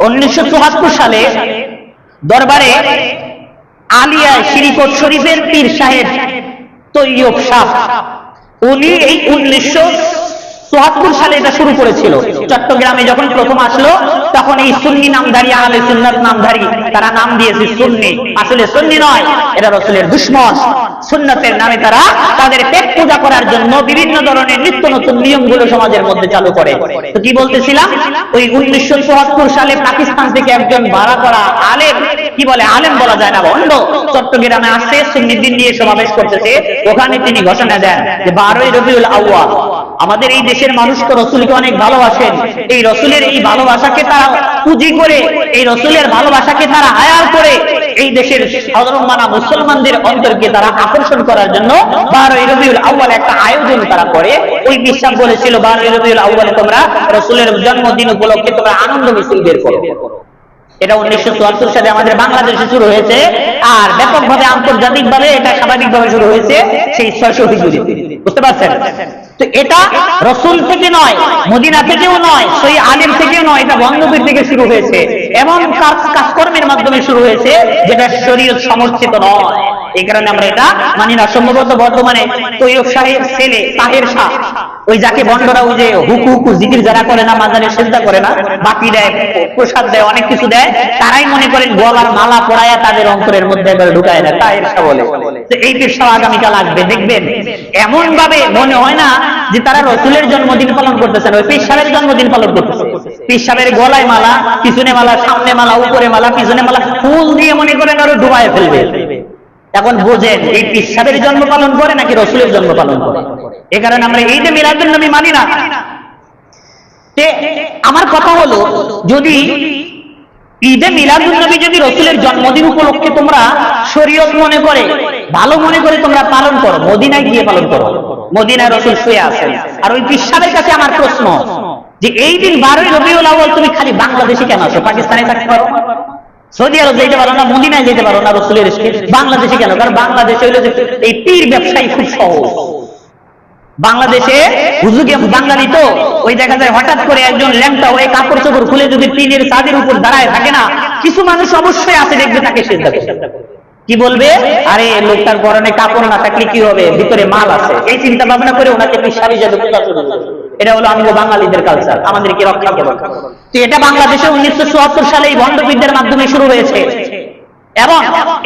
1974 সালে দরবারে আলিয়া শিরিকত শরীফের পীর সাহেব তৈয়ব শাহ, উনি এই 1974 সালে এটা শুরু করেছিল। চট্টগ্রামে যখন প্রথম আসলো তখন এই সুন্নি নামধারী, আহলে সুন্নাত নামধারী, তারা নাম দিয়েছে সুন্নি। আসলে সুন্নি নয়, এরা রাসূলের দুশমন। সুন্নাতের নামে তারা তাদের পেট পূজা করার জন্য বিভিন্ন ধরনের নিত্য নতুন নিয়মগুলো সমাজের মধ্যে চালু করে। তো কি বলতেছিলাম, ওই 1974 সালে পাকিস্তান থেকে একজন ভাড়া করা আলেম, কি বলে আলেম বলা যায় না, ভণ্ড, চট্টগ্রামে আসছে, সুন্নি দিন নিয়ে সমাবেশ করতেছে। ওখানে তিনি ঘোষণা দেন যে 12ই রবিউল আউয়াল আমাদের এই দেশের মানুষ তো রসুলকে অনেক ভালোবাসেন, এই রসুলের এই ভালোবাসাকে তারা পুঁজি করে, এই রসুলের ভালোবাসাকে তারা আয়ার করে এই দেশের সাধারণ মানা মুসলমানদের অন্তরকে তারা আকর্ষণ করার জন্য 12ই রবিউল আউয়াল একটা আয়োজন তারা করে। ওই বিশ্বাস বলেছিল 12ই রবিউল আউয়ালে তোমরা রসুলের জন্মদিন উপলক্ষে তোমরা আনন্দ মিছিল বের করো। এটা 1974 সালে আমাদের বাংলাদেশে শুরু হয়েছে, আর ব্যাপকভাবে আন্তর্জাতিকভাবে এটা স্বাভাবিকভাবে শুরু হয়েছে সেই 600 হিজরিতে। বুঝতে পারছেন? তো এটা রসুল থেকে নয়, মদিনা থেকেও নয়, সেই আলেম থেকেও নয়, এটা বন্ধপীর থেকে শুরু হয়েছে। এমন কাজকর্মের মাধ্যমে শুরু হয়েছে যেটা শরীয়ত সমর্থিত নয়। এই কারণে আমরা এটা মানি না। সম্ভবত বর্তমানে তৈয়ব শাহের ছেলে তাহের শাহ, ওই যাকে বন্ডরা ওই যে হুকু হুকু জিকির যারা করে না, মাজারে সেজদা করে না, বাকি দেয়, প্রসাদ দেয়, অনেক কিছু দেয়, তারাই মনে করেন গলার মালা পরায়া তাদের অন্তরের মধ্যে এবার ঢুকায় না, তাহের শাহ বলে। তো এই পীর শাহ আগামীকাল আসবে, দেখবেন এমন ভাবে মনে হয় না যে তারা রসুলের জন্মদিন পালন করতেছেন, ওই পীর সাহেবের জন্মদিন পালন করতেছে। পীর সাহেবের গলায় মালা, পিছনে মালা, সামনে মালা, উপরে মালা, পিছনে মালা, ফুল দিয়ে মনে করেন আরো ডুবায় ফেলবে। এখন বোঝেন এই পীর সাহেবের জন্ম পালন করে নাকি রসুলের জন্ম পালন করে। এই কারণে আমরা ঈদে মিলাদুন নবী মানি না। আমার কথা হলো, যদি ঈদে মিলাদুন নবী যদি রসুলের জন্মদিন উপলক্ষে তোমরা শরীয়ত মনে করে, ভালো মনে করে তোমরা পালন করো, মদিনায় গিয়ে পালন করো। মদিনায় রসুল শুয়ে আছেন। আর ওই পীর সাহেবের কাছে আমার প্রশ্ন যে এই দিন 12ই রবিউল আউয়াল তুমি খালি বাংলাদেশে কেন আছো? পাকিস্তানে থাকতে পারো, সৌদি আরব যেতে পারো না, মদিনায় যেতে পারো না, রসুলের বাংলাদেশে কেন? কারণ বাংলাদেশে হইলো যে এই পীর ব্যবসায়ী খুব সহজ। বাংলাদেশে হুজুগে বাঙালি তো, ওই দেখা যায় হঠাৎ করে একজন ল্যাংটা হয়ে কাপড় চোপড় খুলে যদি টিনের ছাদের উপর দাঁড়ায় থাকে না, কিছু মানুষ অবশ্যই আছে দেখবে তাকে সিদ্ধা কি বলবে, আরে লোকটার পরনে কাপড় না থাকলে কি হবে, ভিতরে মাল আছে, এই চিন্তা ভাবনা করে ওনাকে পিসারি যাবে। এটা হলো আমাদের বাঙালিদের কালচার, আমাদেরকে রক্ষা করবে। তো এটা বাংলাদেশে 1974 সালে এই ভণ্ডপীরদের মাধ্যমে শুরু হয়েছে, এবং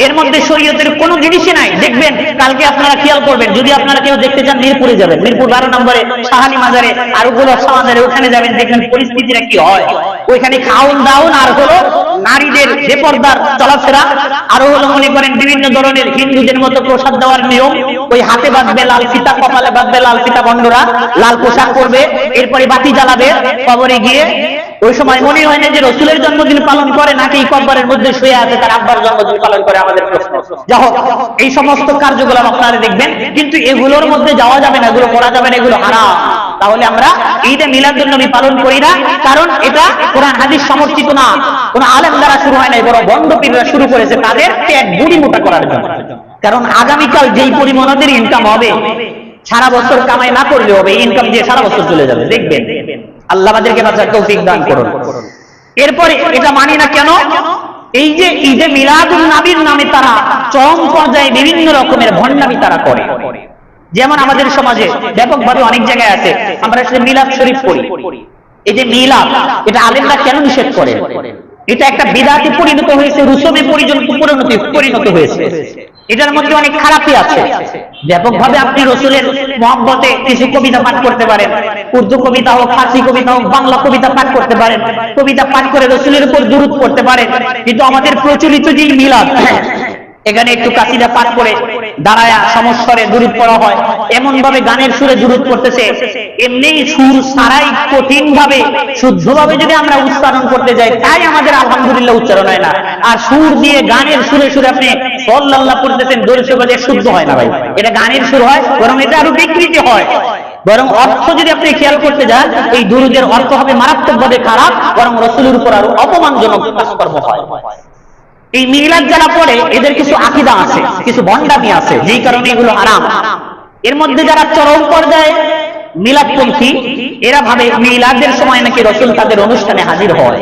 এর মধ্যে শরীয়তের কোনো জিনিসই নাই। দেখবেন কালকে আপনারা খেয়াল করবেন, যদি আপনারা কেউ দেখতে চান মিরপুরে যাবেন, মিরপুর 12 নম্বরে শাহানি মাজারে আর গোলকসা মাজারে, ওখানে যাবেন, দেখবেন পরিস্থিতিটা কি হয়। ওইখানে খাউন দাউন, আর হলো নারীদের বেপরদার চলাফেরা, আরো হলো মনে করেন বিভিন্ন ধরনের হিন্দুদের মতো প্রসাদ দেওয়ার নিয়ম। ওই হাতে বাঁধবে লাল ফিতা, কপালে বাঁধবে লাল ফিতা, বন্ধরা লাল পোশাক করবে, এরপরে বাতি জ্বালাবে কবরে গিয়ে। ওই সময় মনে হয় না যে রসুলের জন্মদিন পালন করে নাকি কবরের মধ্যে শুয়ে আছে তার আব্বার জন্মদিন পালন করে, আমাদের প্রশ্ন। যাই হোক, এই সমস্ত কার্যকলাপ আপনারা দেখবেন, কিন্তু এগুলোর মধ্যে যাওয়া যাবে না, এগুলো করা যাবে না, এগুলো হারাম। তাহলে আমরা ঈদে মিলাদুন নবী পালন করি না, কারণ এটা কোরআন হাদিস সমর্থিত না, কোন আলেম দ্বারা শুরু হয় নাই, বড় বন্ধ পীররা শুরু করেছে তাদের পেট বুড়ি মোটা করার জন্য। কারণ আগামীকাল যেই পরিমাণ ওদের ইনকাম হবে, সারা বছর কামাই না করলে হবে, ইনকাম দিয়ে সারা বছর চলে যাবে, দেখবেন। আল্লাহ আমাদেরকে বাঁচার তৌফিক দান করুন। এরপরে এটা মানি না কেন? এই যে ঈদে মিলাদুন নবীর নামে তারা চরম পর্যায়ে বিভিন্ন রকমের ভণ্ডামি তারা করে। যেমন আমাদের সমাজে ব্যাপকভাবে অনেক জায়গায় আছে, আমরা সেটা মিলাদ শরীফ পড়ি। এই যে মিলাদ, এটা আলেমরা কেন নিষেধ করে? এটা একটা বিদাতে পরিণত হয়েছে, রুসুমে পরিণত হয়েছে। এটার মধ্যে অনেক খারাপই আছে। ব্যাপকভাবে আপনি রসুলের মহব্বতে কিছু কবিতা পাঠ করতে পারেন, উর্দু কবিতা হোক, ফার্সি কবিতা হোক, বাংলা কবিতা পাঠ করতে পারেন, কবিতা পাঠ করে রসুলের উপর দুরূদ পড়তে পারেন। কিন্তু আমাদের প্রচলিত যে মিলাদ, এখানে একটু কাসিদা পাঠ করে দাঁড়ায় সমস্বরে দুরূদ পড়া হয়, এমন ভাবে গানের সুরে দুরূদ পড়তেছে, এমনি সুর ছাড়াই কঠিন ভাবে শুদ্ধভাবে যদি আমরা উচ্চারণ করতে যাই, তাই আমাদের আলহামদুলিল্লাহ উচ্চারণ হয় না। আর সুর দিয়ে গানের সুরে সুরে আপনি সাল্লাল্লাহ পড়তেছেন, দরুদ শরীফে শুদ্ধ হয় না ভাই, এটা গানের সুর হয়, বরং এটা আরো বিকৃতি হয়। বরং অর্থ যদি আপনি খেয়াল করতে যান, এই দুরূদের অর্থ হবে মারাত্মকভাবে খারাপ, বরং রাসূলের উপর আরো অপমানজনক কাজকর্ম হয়। এই মিলাদ যারা পড়ে এদের কিছু আকীদা আছে, কিছু ভণ্ডামি আছে, যেই কারণে এগুলো হারাম। এর মধ্যে যারা চরম পর্যায়ে মিলাদপন্থী, এরা ভাবে মিলাদের সময় নাকি রাসূল তাদের অনুষ্ঠানে হাজির হয়।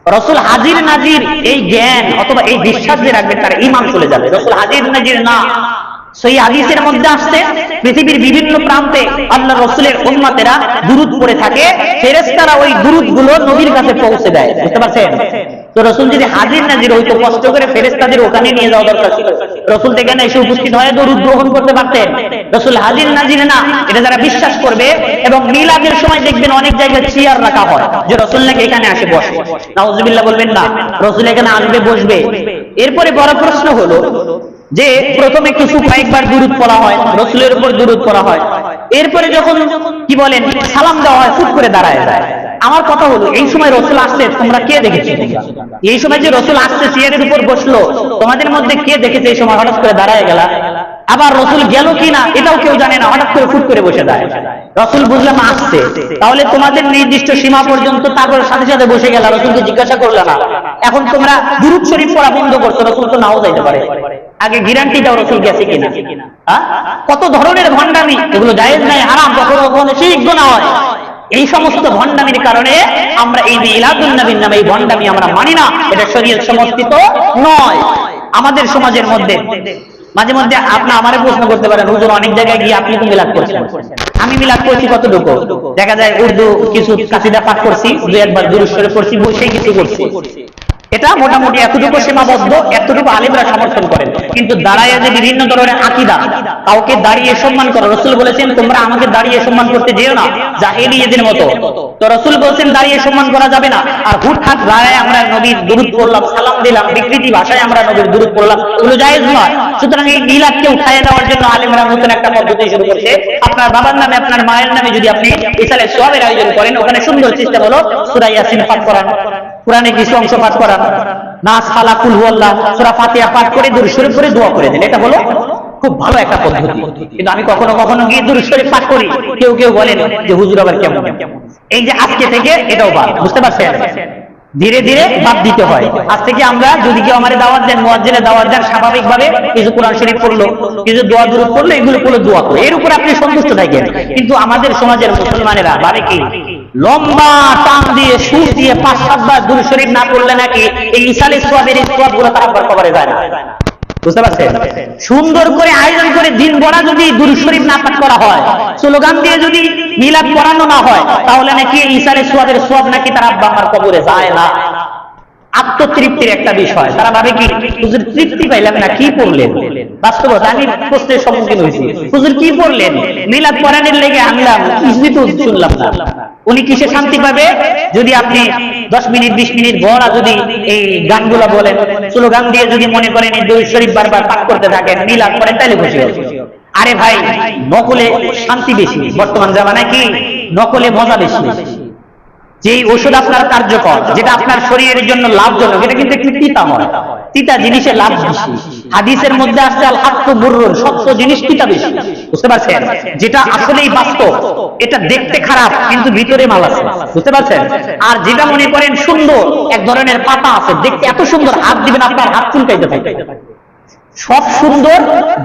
রাসূল হাজির নাজির এই জ্ঞান অথবা এই বিশ্বাস যে রাখবে, তার ঈমান চলে যাবে। রাসূল হাজির নাজির না। সেই হাদিসের মধ্যে আসছে, পৃথিবীর বিভিন্ন প্রান্তে আল্লাহর রাসূলের উম্মতেরা দুরূদ পড়ে থাকে, ফেরেশতারা ওই দুরূদগুলো নবীর কাছে পৌঁছে দেয়। বুঝতে পারছেন? তো রাসূল যদি হাজির নাজির হইতো, কষ্ট করে ফেরেশতাদের ওখানে নিয়ে যাওয়া দরকার ছিল। রাসূল এখানে এসে উপস্থিত হয়ে দরুদ গ্রহণ করতে পারতেন। রাসূল হাজির নাজির না, এটা যারা বিশ্বাস করবে। এবং মিলাদের সময় দেখবেন অনেক জায়গায় চেয়ার রাখা হয়, যে রাসূল নাকি এখানে আসে বসে। নাউজুবিল্লাহ বলবেন না, রাসূল এখানে আসবে, বসবে। এরপরে বড় প্রশ্ন হলো যে প্রথমে কিছু কয়েকবার দুরূদ পড়া হয়, রাসূলের উপর দুরূদ পড়া হয়, এরপরে যখন কি বলেন সালাম দেওয়া হয়, চুপ করে দাঁড়ায় যায়। আমার কথা হলো, এই সময় রাসূল আসছে, তোমরা কে দেখেছো? এই সময় যে রাসূল আসছে, চেয়ারের উপর বসলো, তোমাদের মধ্যে কে দেখেছে এই সময় হঠাৎ করে দাঁড়ায় গেলা? আবার রাসূল গেল কিনা এটাও কেউ জানে না, হঠাৎ করে ফুট করে বসে যায়। রাসূল বুঝলাম আসছে, তাহলে তোমাদের নির্দিষ্ট সীমা পর্যন্ত, তারপর সাথে সাথে বসে গেল, রাসূলকে জিজ্ঞাসা করলে না। এখন তোমরা দুরূদ শরীফ পড়া বন্ধ করছো, রাসূল তো নাও যাইতে পারে। আগে গ্যারান্টি দাও রাসূল গেছে কিনা। কত ধরনের ভণ্ডামি, এগুলো জায়েজ নাই, হারাম, কখনো কখনো শিরক গুনাহ হয়। এই সমস্ত ভণ্ডামির কারণে আমরা এই মিলাদুন নবীর নামে এই ভণ্ডামি আমরা মানি না, এটা শরীয়ত সমর্থিত নয়। আমাদের সমাজের মধ্যে মাঝে মধ্যে আপনি আমারে প্রশ্ন করতে পারেন, হুজুর অনেক জায়গায় গিয়ে আপনি তো মিলাদ করছেন, আমি মিলাদ করছি কতটুকু? দেখা যায় উর্দু কিছু কাসিদা পাঠ করছি, দুই একবার দুরূদ শরীফ পড়ছি, বসে কিছু করছি। এটা মোটামুটি এতটুকু সীমাবদ্ধ, এতটুকু আলেমরা সমর্থন করেন। কিন্তু দাঁড়ায় যে বিভিন্ন ধরনের আকীদা, কাউকে দাঁড়িয়ে সম্মান করো, রাসূল বলেছেন তোমরা আমাকে দাঁড়িয়ে সম্মান করতে যেও না, জাহেলিয়াদের মতো। তো রাসূল বলেছেন দাঁড়িয়ে সম্মান করা যাবে না। আর হুটহাট দাঁড়ায় আমরা নবীর দুরূদ পড়লাম, সালাম দিলাম, বিকৃতি ভাষায় আমরা নবীর দুরূদ পড়লাম, এগুলো জায়েজ নয়। সুতরাং এই মিলাদকে উঠায় দেওয়ার জন্য আলেমরা নতুন একটা পদ্ধতি শুরু করছে। আপনার বাবার নামে, আপনার মায়ের নামে যদি আপনি ইসালে সওয়াবের আয়োজন করেন, ওখানে সুন্দর সিস্টেম হলো সূরা ইয়াসিন পাঠ করান, কোরআনে কিছু অংশ পাঠ করান, নাস, ফালাক, কুল হুয়াল্লাহ, সূরা ফাতিহা পাঠ করে দুরূদ শরীফ পড়ে দোয়া করে দেন। এটা হলো খুব ভালো একটা পদ্ধতি। কিন্তু আমি কখনো কখনো গিয়ে দুরূদ শরীফ পাঠ করি, কেউ কেউ বলেন যে হুজুর আবার কেমন। এই যে আজকে থেকে এটাও বাদ, বুঝতে পারছেন? ধীরে ধীরে বাদ দিতে হয়। আজ থেকে আমরা যদি কেউ আমাদের দাওয়াত দেন, মুয়াজ্জিনে দাওয়াত দেন, স্বাভাবিকভাবে কিছু কোরআন শরীফ পড়লো, কিছু দোয়া দুরূদ পড়লো, এগুলো পড়লে দোয়া করে, এর উপর আপনি সন্তুষ্ট থাকেন। কিন্তু আমাদের সমাজের মুসলমানেরা ভাবে কি, লম্বা টান দিয়ে সুর দিয়ে ৫-৭ বার দুরূদ শরীফ না পড়লে নাকি এই ইসালে সওয়াবের সওয়াবগুলো তার আবার কবরে যায় না। বুঝতে পারছেন? সুন্দর করে আয়োজন করে দিন ভরা যদি দুরূদ শরীফ না পাঠ করা হয়, স্লোগান দিয়ে যদি মিলাদ পড়ানো না হয়, তাহলে নাকি ইসালে সওয়াবের সওয়াব নাকি তার আব্বা আমার কবরে যায় না। আত্মতৃপ্তির একটা বিষয়। তারা ভাবে কি, হুজুর তৃপ্তি পাইলাম না, কি পড়লেন? বাস্তবতা আমি প্রশ্নের সম্মুখীন হয়েছি, হুজুর কি পড়লেন? মিলাদ পড়ানোর লেগে আনলাম, কিছুই তো শুনলাম না। উনি কিসে শান্তি পাবে? যদি আপনি 10 মিনিট 20 মিনিট ভরা যদি এই গানগুলো বলেন, স্লোগান দিয়ে যদি মনে করেন এই দুরূদ শরীফ বারবার পাঠ করতে থাকেন, মিলাদ করেন, তাহলে খুশি হবে। আরে ভাই, নকলে শান্তি বেশি। বর্তমান জামানায় কি নকলে মজা বেশি। যেই ওষুধ আপনার কার্যকর, যেটা আপনার শরীরের জন্য লাভজনক, এটা কিন্তু একটু তিতা হয়। তিতা জিনিসের লাভ বেশি। হাদিসের মধ্যে আসছে আল হাক্কু বুররুন, সত্য জিনিস তিতা বেশি। বুঝতে পারছেন? যেটা আসলেই বাস্তব, এটা দেখতে খারাপ কিন্তু ভিতরে মাল আছে। বুঝতে পারছেন? আর যেটা মনে করেন সুন্দর, এক ধরনের পাতা আছে, দেখতে এত সুন্দর, হাত দিবেন আপনার হাত চুলকাইতে থাকে। সব সুন্দর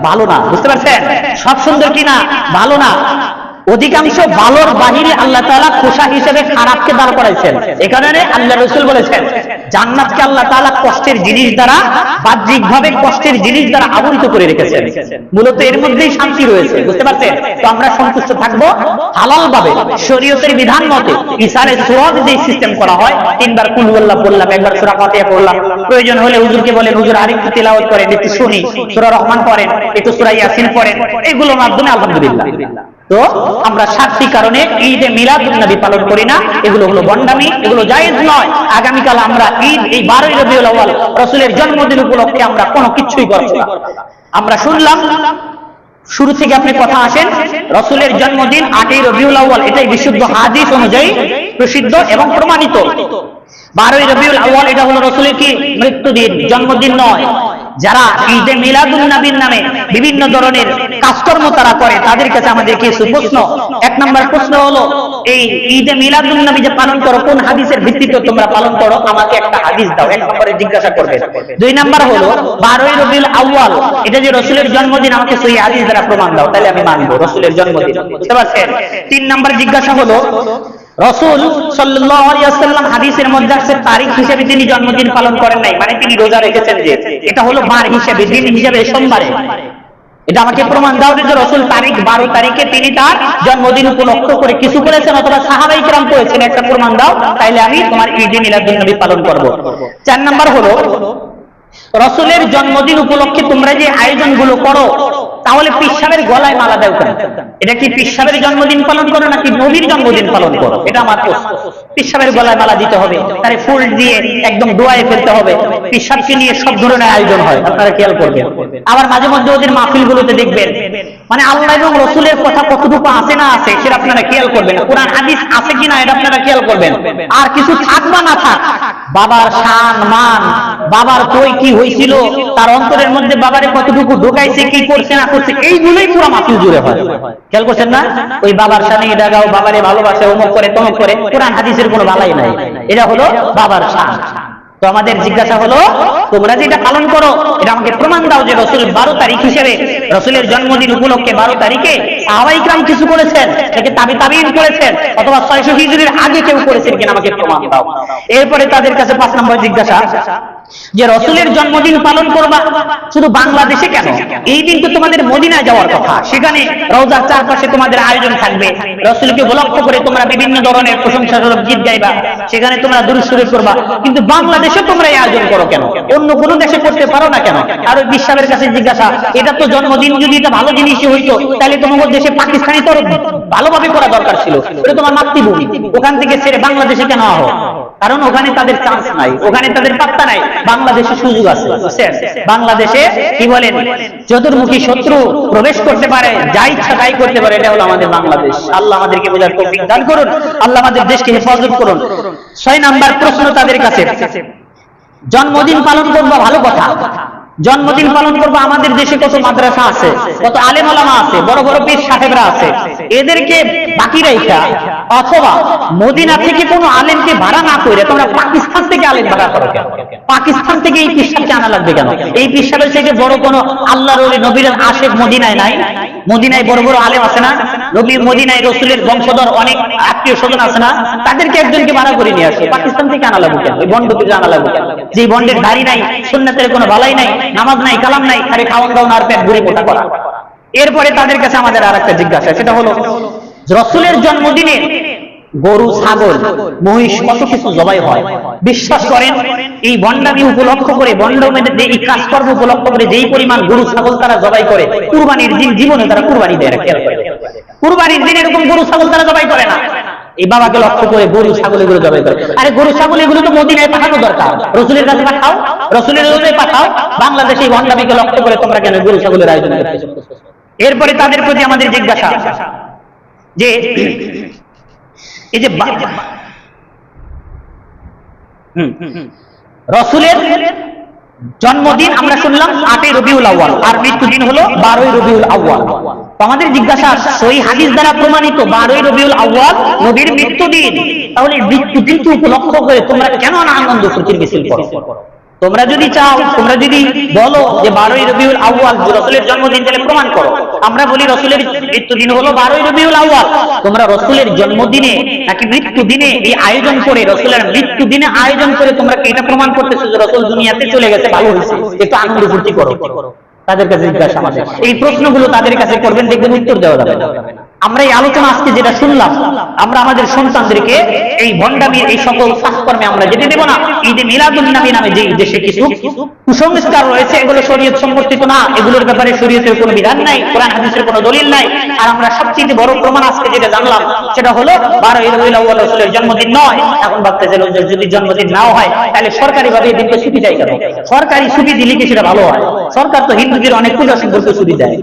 ভালো না। বুঝতে পারছেন? সব সুন্দর কিনা ভালো না। অধিকাংশ ভালোর বাহিরে আল্লাহ তাআলা খোসা হিসেবে খারাপকে দাঁড় করাইছেন। এই কারণে আল্লাহ রাসূল বলেছেন জান্নাতকে আল্লাহ তাআলা কষ্টের জিনিস দ্বারা, বাহ্যিকভাবে কষ্টের জিনিস দ্বারা আবৃত করে রেখেছেন। মূলত এর মধ্যেই শান্তি রয়েছে, বুঝতে পারছেন? তো আমরা সন্তুষ্ট থাকবো হালাল ভাবে, শরীয়তের বিধান মতে। ইসারে সওয়াব যে সিস্টেম করা হয়, 3 বার কুল আল্লাহ বললাম, 1 বার সূরা ফাতিহা পড়লাম, প্রয়োজন হলে হুজুরকে বলেন হুজুর আরেকটু তিলাওয়াত করেন, একটু শুনি, সূরা রহমান পড়েন, একটু সূরা ইয়াসিন পড়েন, এগুলোর মাধ্যমে আলহামদুলিল্লাহ। তো আমরা 7টি কারণে ঈদে মিলাদুন নবী পালন করি না, এগুলো হলো বন্ডামি, এগুলো জায়েজ নয়। আগামীকাল আমরা ঈদ, এই 12ই রবিউল আউয়াল রাসূলের জন্মদিন উপলক্ষে আমরা কোনো কিছুই করব না। আমরা শুনলাম শুরু থেকে আপনি কথা আসেন, রাসূলের জন্মদিন 8ই রবিউল আউয়াল, এটাই বিশুদ্ধ হাদিস অনুযায়ী প্রসিদ্ধ এবং প্রমাণিত। 12ই রবিউল আউয়াল এটা হলো রাসূলের কি মৃত্যুদিন, জন্মদিন নয়। যারা ঈদে মিলাদুন নবীর নামে বিভিন্ন ধরনের কাজকর্ম তারা করে, তাদের কাছে আমাদের কিছু প্রশ্ন। 1 নম্বর প্রশ্ন হলো, এই ঈদে মিলাদুন নবী যে পালন করো, কোন হাদিসের ভিত্তিতে তোমরা পালন করো? আমাকে একটা হাদিস দাও, 1 নম্বরে জিজ্ঞাসা করবে। 2 নম্বর হলো 12ই রবিউল আউয়াল এটা যে রাসূলের জন্মদিন, আমাকে সহিহ হাদিস দ্বারা প্রমাণ দাও, তাহলে আমি মানবো রাসূলের জন্মদিন, বুঝতে পারছেন? 3 নম্বর জিজ্ঞাসা হলো, রাসূল সাল্লাল্লাহু আলাইহি ওয়াসাল্লাম হাদিসের মধ্যে আছে তারিখ হিসেবে তিনি জন্মদিন পালন করেন নাই, মানে তিনি রোজা রেখেছেন, যে এটা হলো বার হিসেবে, দিন হিসেবে সোমবারে। এটা আমাকে প্রমাণ দাও যে রাসূল তারিখ 12 তারিখে তিনি তার জন্মদিন উপলক্ষ করে কিছু করেছেন, অথবা সাহাবায়ে কিরাম করেছেন, একটা প্রমাণ দাও, তাইলে আমি তোমার ঈদে মিলাদুন নবী পালন করব। 4 নম্বর হলো, রাসূলের জন্মদিন উপলক্ষে তোমরা যে আয়োজনগুলো করো, তাহলে পীর সাহেবের গলায় মালা দাও কেন? এটা কি পীর সাহেবের জন্মদিন পালন করো নাকি নবীর জন্মদিন পালন করো? এটা আমার প্রশ্ন। পীর সাহেবের গলায় মালা দিতে হবে, তারে ফুল দিয়ে একদম দোয়ায় ফেলতে হবে। পীর সাহেবকে নিয়ে সব ধরনের আয়োজন হয়, আপনারা খেয়াল করবেন। আবার মাঝে মধ্যে ওদের মাহফিলগুলোতে দেখবেন, মানে আল্লাহ এবং রাসূলের কথা কতটুকু আছে না আছে সেটা আপনারা খেয়াল করবেন, কোরআন হাদিস আছে কিনা এটা আপনারা খেয়াল করবেন। আর কিছু থাক বা না থাক, বাবার শান মান, বাবার কই কি হয়েছিল, তার অন্তরের মধ্যে বাবারে কতটুকু ঢোকাইছে, কি করছে না করছে, এইগুলোই পুরো মাহফিল জুড়ে হয়। খেয়াল করছেন না? ওই বাবার শানে এটা গাও, বাবারে ভালোবাসে, অমুক করে তমুক করে, কোরআন হাদিসের কোনো বালাই নাই। এটা হলো বাবার শান। তো আমাদের জিজ্ঞাসা হলো, তোমরা যেটা পালন করো এটা আমাকে প্রমাণ দাও যে রাসূল 12 তারিখ হিসেবে, রাসূলের জন্মদিন উপলক্ষে 12 তারিখে সাহাবায়ে কিরাম কিছু করেছেন, থেকে তাবিঈন করেছেন, অথবা 600 হিজরির আগে কেউ করেছেন কিনা আমাকে প্রমাণ দাও। এরপরে তাদের কাছে 5 নম্বর জিজ্ঞাসা, যে রাসূলের জন্মদিন পালন করবা শুধু বাংলাদেশে কেন? এই দিন তো তোমাদের মদিনায় যাওয়ার কথা, সেখানে রওজার চারপাশে তোমাদের আয়োজন থাকবে, রাসূলকে উপলক্ষ করে তোমরা বিভিন্ন ধরনের প্রশংসাসূচক গীত গাইবা, সেখানে তোমরা দুরূদ শরীফ করবা, কিন্তু বাংলাদেশে তোমরা এই আয়োজন করো কেন? অন্য কোনো দেশে করতে পারো না কেন? আর ওই বিশ্বের কাছে জিজ্ঞাসা, এটা তো জন্মদিন যদি এটা ভালো জিনিসই হইতো, তাহলে তোমাদের দেশে পাকিস্তানি তো ভালোভাবে করা দরকার ছিল, এটা তোমার মাতৃভূমি, ওখান থেকে ছেড়ে বাংলাদেশে কেন আহো? কারণ ওখানে তাদের চান্স নাই, ওখানে তাদের পাত্তা নাই, বাংলাদেশে সুযোগ আছে। বাংলাদেশে কি বলেন, চতুর্মুখী শত্রু প্রবেশ করতে পারে, যা ইচ্ছা তাই করতে পারে, এটা হলো আমাদের বাংলাদেশ। আল্লাহ আমাদেরকে বোঝার তৌফিক দান করুন, আল্লাহ আমাদের দেশকে হেফাজত করুন। 6 নাম্বার প্রশ্ন তাদের কাছে, জন্মদিন পালন করবো ভালো কথা, জন্মদিন পালন করবো, আমাদের দেশে কত মাদ্রাসা আছে, কত আলেম ওলামা আছে, বড় বড় পীর সাহেবরা আছে, এদেরকে বাকি রাইখা অথবা মদিনা থেকে কোনো আলেমকে ভাড়া না করে তোমরা পাকিস্তান থেকে আলেম ভাড়া করো কেন? পাকিস্তান থেকে এই পীর সাহেবকে আনা লাগবে কেন? এই পীর সাহেবের থেকে বড় কোনো আল্লাহর ওলি নবীর আশেক মদিনায় নাই? মদিনায় বড় বড় আলেম আছে না? নবীর মদিনায় রাসূলের বংশধর অনেক আত্মীয় স্বজন আছে না? তাদেরকে একজনকে ভাড়া করে নিয়ে আসো, পাকিস্তান থেকে আনা লাগবে কেন? ওই বন্ডকে আনা লাগবে কেন? যে বন্ডের দাড়ি নাই, সুন্নাতের কোনো বালাই নাই, নামাজ নাই, কালাম নাই, খালি খাওয়ান দাওন আর পেট ভরে মোটা করা। এরপরে তাদের কাছে আমাদের আরেকটা জিজ্ঞাসা, সেটা হলো রাসূলের জন্মদিনে গরু, ছাগল, মহিষ কত কিছু জবাই হয়, বিশ্বাস করেন এই বন্ডামি উপলক্ষ করে, বন্ডমের এই কাজকর্ম উপলক্ষ করে যেই পরিমাণ গরু ছাগল তারা জবাই করে, কুরবানির দিন জীবনে তারা কুরবানি দেয় না। খেয়াল করে, কুরবানির দিন এরকম গরু ছাগল তারা জবাই করে না। এই বাবাকে লক্ষ্য করে গরু ছাগল এগুলো জবাই করে। আরে গরু ছাগল এগুলো তো মদিনায় পাঠানো দরকার, রাসূলের কাছে পাঠাও, রাসূলের কাছে পাঠাও। বাংলাদেশে এই বন্ডামিকে লক্ষ্য করে তোমরা কেন গরু ছাগলের আয়োজন করতেছো? এরপরে তাদের প্রতি আমাদের জিজ্ঞাসা, যে এই যে রাসূলের জন্মদিন আমরা শুনলাম 8ই রবিউল আউয়াল, আর মৃত্যুদিন হলো 12ই রবিউল আউয়াল। তো আমাদের জিজ্ঞাসা, সহিহ হাদিস দ্বারা প্রমাণিত 12ই রবিউল আউয়াল নবীর মৃত্যুদিন, তাহলে মৃত্যুদিনকে উপলক্ষ করে তোমরা কেন আনন্দ ফুর্তির মিছিল করো? তোমরা যদি চাও, তোমরা যদি বলো যে 12ই রবিউল আউয়াল রাসূলের জন্মদিন, তাহলে প্রমাণ করো। আমরা বলি রাসূলের মৃত্যুদিন হলো 12ই রবিউল আউয়াল। তোমরা রাসূলের জন্মদিনে নাকি মৃত্যুদিনে এই আয়োজন করে, রাসূলের মৃত্যুদিনে আয়োজন করে তোমরা কি এটা প্রমাণ করতেছো যে রাসূল দুনিয়াতে চলে গেছে, ভালো হয়েছে, একটু আনন্দ ফুর্তি করো? তাদের কাছে জিজ্ঞাসা আমাদের, এই প্রশ্নগুলো তাদের কাছে করবেন, দেখবেন উত্তর দেওয়া যাবে না। আমরা এই আলোচনা আজকে যেটা শুনলাম, আমরা আমাদের সন্তানদেরকে এই ভণ্ডামির এই সকল কাজকর্মে আমরা যেতে দেব না। ঈদে মিলাদুন নবী নামে যে দেশে কিছু কুসংস্কার রয়েছে, এগুলো শরীয়ত সম্পর্কিত না, এগুলোর ব্যাপারে শরীয়তের কোনো বিধান নাই, কোরআন হাদিসের কোনো দলিল নাই। আর আমরা সবচেয়ে বড় প্রমাণ আজকে যেটা জানলাম সেটা হলো 12ই রবিউল আউয়াল রাসূলের জন্মদিন নয়। এখন ভাবতেছে যদি জন্মদিন নাও হয় তাহলে সরকারি ভাবে এই দিনটা ছুটি দেয় কেন? সরকারি ছুটি দিলে কি সেটা ভালো হয়? সরকার তো হিন্দুদের অনেক পূজা সম্পর্কে ছুটি দেয়,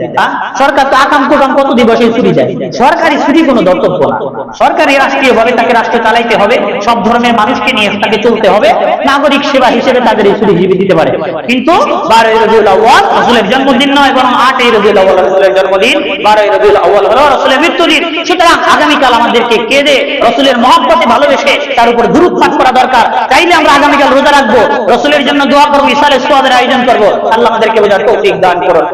সরকার তো আকাম কুকাম কত দিবসে ছুটি দেয়। সরকারি ছুটি কোনো দর্তব্য না। সরকারি রাষ্ট্রীয় ভাবে তাকে রাষ্ট্র চালাইতে হবে, সব ধর্মের মানুষকে নিয়ে তাকে চলতে হবে, নাগরিক সেবা হিসেবে তাদের এই ছুটি জীবিত দিতে পারে। কিন্তু 12ই রবিউল আউয়াল রাসূলের জন্মদিন নয়, বরং 8ই রবিউল আউয়াল রাসূলের জন্মদিন, 12ই রবিউল আউয়াল হলো রাসূলের মৃত্যুদিন। সুতরাং আগামীকাল আমাদেরকে কেঁদে রাসূলের মহব্বতে ভালোবেসে তার উপর দুরূদ পাঠ করা দরকার। চাইলে আমরা আগামীকাল রোজা রাখবো, রাসূলের জন্য দোয়া করবো, ইসালে সোয়াবের আয়োজন করবো। আল্লাহ আমাদেরকে বোঝার তৌফিক দান করুন।